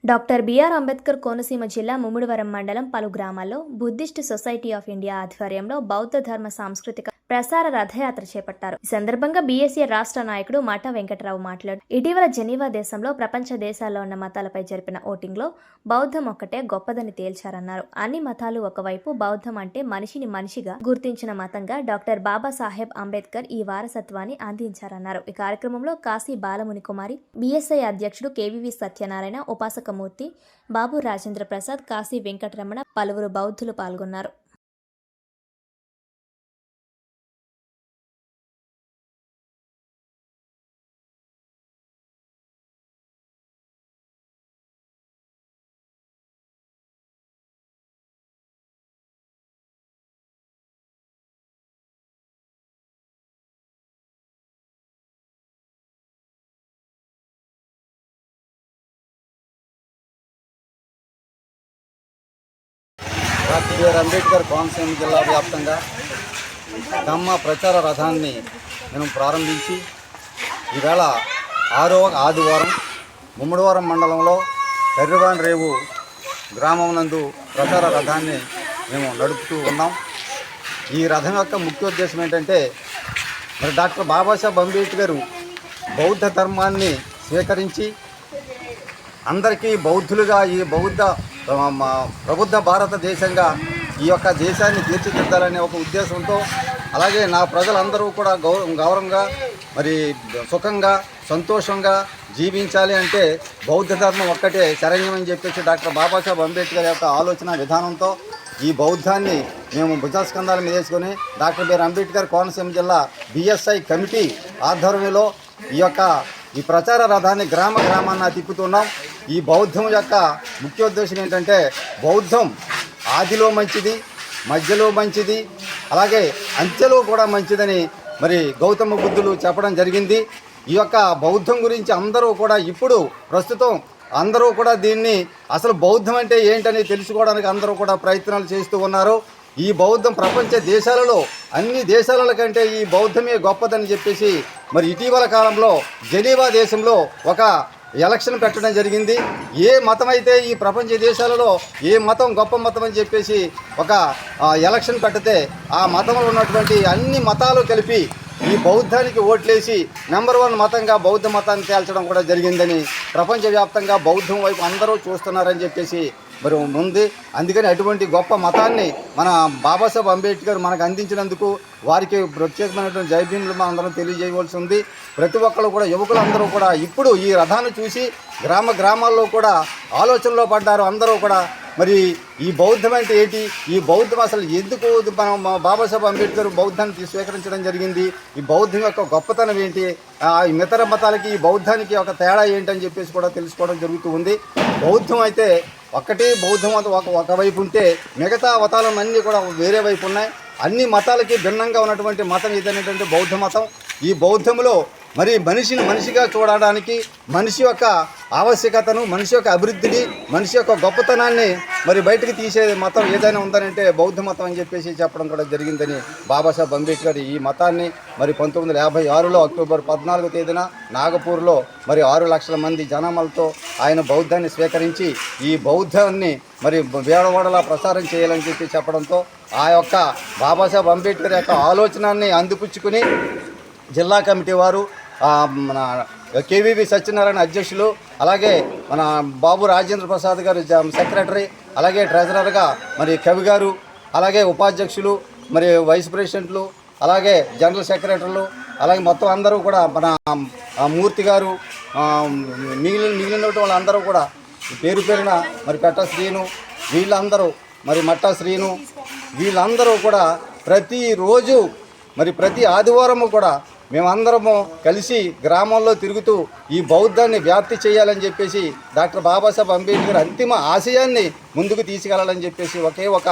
Doctor BR Ambedkar Konaseema జిల్లా ముమ్మిడివరం మండలం పలు గ్రామాల్లో బుద్ధిస్ట్ సొసైటీ ఆఫ్ ఇండియా ఆధ్వర్యంలో బౌద్ధ ధర్మ సాంస్కృతిక ప్రసార రథయాత్ర చేపట్టారు. ఈ సందర్భంగా బీఎస్సీ రాష్ట్ర నాయకుడు మఠ వెంకటరావు మాట్లాడు, ఇటీవల జెనీవా దేశంలో ప్రపంచ దేశాల్లో ఉన్న మతాలపై జరిపిన ఓటింగ్లో బౌద్ధం ఒక్కటే గొప్పదని తేల్చారన్నారు. అన్ని మతాలు ఒకవైపు, బౌద్ధం అంటే మనిషిని మనిషిగా గుర్తించిన మతంగా డాక్టర్ బాబాసాహెబ్ అంబేద్కర్ ఈ వారసత్వాన్ని అందించారన్నారు. ఈ కార్యక్రమంలో కాశీ బాలముని కుమారి, బీఎస్ఐ అధ్యక్షుడు కేవీవి సత్యనారాయణ, ఉపాసకమూర్తి బాబు రాజేంద్ర ప్రసాద్, కాశీ వెంకటరమణ, పలువురు బౌద్ధులు పాల్గొన్నారు. డాక్టర్ బిఆర్ అంబేద్కర్ కోనసీమ జిల్లా వ్యాప్తంగా ధమ్మ ప్రచార రథాన్ని మేము ప్రారంభించి ఈవేళ 6వ ఆదివారం ముమ్మిడివరం మండలంలో ఎర్రవాన్ రేవు గ్రామం నందు ప్రచార రథాన్ని మేము నడుపుతూ ఉన్నాం. ఈ రథం యొక్క ముఖ్యోద్దేశం ఏంటంటే, మరి డాక్టర్ బాబాసాహెబ్ అంబేద్కర్ బౌద్ధ ధర్మాన్ని స్వీకరించి అందరికీ బౌద్ధులుగా ఈ ప్రబుద్ధ భారతదేశంగా ఈ యొక్క దేశాన్ని తీర్చిదిద్దాలనే ఒక ఉద్దేశంతో, అలాగే నా ప్రజలందరూ కూడా గౌరవంగా మరి సుఖంగా సంతోషంగా జీవించాలి అంటే బౌద్ధ ధర్మం ఒక్కటే శరణ్యం అని చెప్పేసి డాక్టర్ బాబాసాహెబ్ అంబేద్కర్ యొక్క ఆలోచన విధానంతో ఈ బౌద్ధాన్ని మేము భుజస్కంధాల మీద వేసుకొని డాక్టర్ బిఆర్ అంబేద్కర్ కోనసీమ జిల్లా బీఎస్ఐ కమిటీ ఆధ్వర్యంలో ఈ ప్రచార రథాన్ని గ్రామాన్ని తిప్పుతున్నాం. ఈ బౌద్ధం యొక్క ముఖ్యోద్దేశం ఏంటంటే, బౌద్ధం ఆదిలో మంచిది, మధ్యలో మంచిది, అలాగే అంత్యలో కూడా మంచిదని మరి గౌతమ బుద్ధులు చెప్పడం జరిగింది. ఈ యొక్క బౌద్ధం గురించి అందరూ కూడా ఇప్పుడు ప్రస్తుతం అందరూ కూడా దీన్ని అసలు బౌద్ధం అంటే ఏంటని తెలుసుకోవడానికి అందరూ కూడా ప్రయత్నాలు చేస్తూ ఉన్నారు. ఈ బౌద్ధం ప్రపంచ దేశాలలో అన్ని దేశాల కంటే ఈ బౌద్ధమే గొప్పదని చెప్పేసి మరి ఇటీవల కాలంలో జెనీవా దేశంలో ఒక ఎలక్షన్ పెట్టడం జరిగింది. ఏ మతం అయితే ఈ ప్రపంచ దేశాలలో ఏ మతం గొప్ప మతం అని చెప్పేసి ఒక ఎలక్షన్ పెడితే ఆ మతంలో ఉన్నటువంటి అన్ని మతాలు కలిపి ఈ బౌద్ధానికి ఓట్లేసి నెంబర్ 1 మతంగా బౌద్ధ మతాన్ని తేల్చడం కూడా జరిగిందని, ప్రపంచవ్యాప్తంగా బౌద్ధం వైపు అందరూ చూస్తున్నారని చెప్పేసి మరి ఉంది. అందుకని అటువంటి గొప్ప మతాన్ని మన బాబాసాహెబ్ అంబేద్కర్ మనకు అందించినందుకు వారికి ప్రత్యేకమైనటువంటి జైభీములు మనం అందరం తెలియజేయవలసి ఉంది. ప్రతి ఒక్కరు కూడా, యువకులందరూ కూడా ఇప్పుడు ఈ రథాన్ని చూసి గ్రామాల్లో కూడా ఆలోచనలో పడ్డారు. అందరూ కూడా మరి ఈ బౌద్ధం అంటే ఏంటి, ఈ బౌద్ధం అసలు ఎందుకు మనం బాబాసాహెబ్ అంబేద్కర్ బౌద్ధాన్ని స్వీకరించడం జరిగింది, ఈ బౌద్ధం యొక్క గొప్పతనం ఏంటి, ఈ ఇతర మతాలకి ఈ బౌద్ధానికి ఒక తేడా ఏంటని చెప్పేసి కూడా తెలుసుకోవడం జరుగుతూ ఉంది. బౌద్ధం అయితే ఒక్కటే బౌద్ధ మతం ఒకవైపు ఉంటే మిగతా మతాలన్నీ కూడా వేరే వైపు ఉన్నాయి. అన్ని మతాలకి భిన్నంగా ఉన్నటువంటి మతం ఏదైనటువంటి బౌద్ధ మతం. ఈ బౌద్ధంలో మరి మనిషిని మనిషిగా చూడడానికి, మనిషి యొక్క ఆవశ్యకతను, మనిషి యొక్క అభివృద్ధిని, మనిషి యొక్క గొప్పతనాన్ని మరి బయటకు తీసే మతం ఏదైనా ఉందనంటే బౌద్ధ మతం అని చెప్పేసి చెప్పడం కూడా జరిగిందని బాబాసాహెబ్ అంబేద్కర్ ఈ మతాన్ని మరి 1956లో అక్టోబర్ 14వ తేదీన నాగపూర్లో మరి 6 లక్షల మంది జనాభాలతో ఆయన బౌద్ధాన్ని స్వీకరించి ఈ బౌద్ధాన్ని మరి వేడవాడలా ప్రసారం చేయాలని చెప్పి చెప్పడంతో ఆ యొక్క బాబాసాహెబ్ అంబేద్కర్ యొక్క ఆలోచనని అందిపుచ్చుకుని జిల్లా కమిటీ వారు, మన కేవీవి సత్యనారాయణ అధ్యక్షులు, అలాగే మన బాబు రాజేంద్ర ప్రసాద్ గారు సెక్రటరీ, అలాగే ట్రెజరర్గా మరి కవి గారు, అలాగే ఉపాధ్యక్షులు, మరి వైస్ ప్రెసిడెంట్లు, అలాగే జనరల్ సెక్రటరీలు, అలాగే మొత్తం అందరూ కూడా మన మూర్తి గారు, మిగిలిన వాళ్ళందరూ కూడా పేరున మరి పెట్ట శ్రీను, వీళ్ళందరూ మరి మట్టా శ్రీను, వీళ్ళందరూ కూడా ప్రతిరోజు మరి ప్రతి ఆదివారము కూడా మేమందరము కలిసి గ్రామంలో తిరుగుతూ ఈ బౌద్ధాన్ని వ్యాప్తి చేయాలని చెప్పేసి డాక్టర్ బాబాసాహెబ్ అంబేద్కర్ అంతిమ ఆశయాన్ని ముందుకు తీసుకెళ్లాలని చెప్పేసి ఒకే ఒక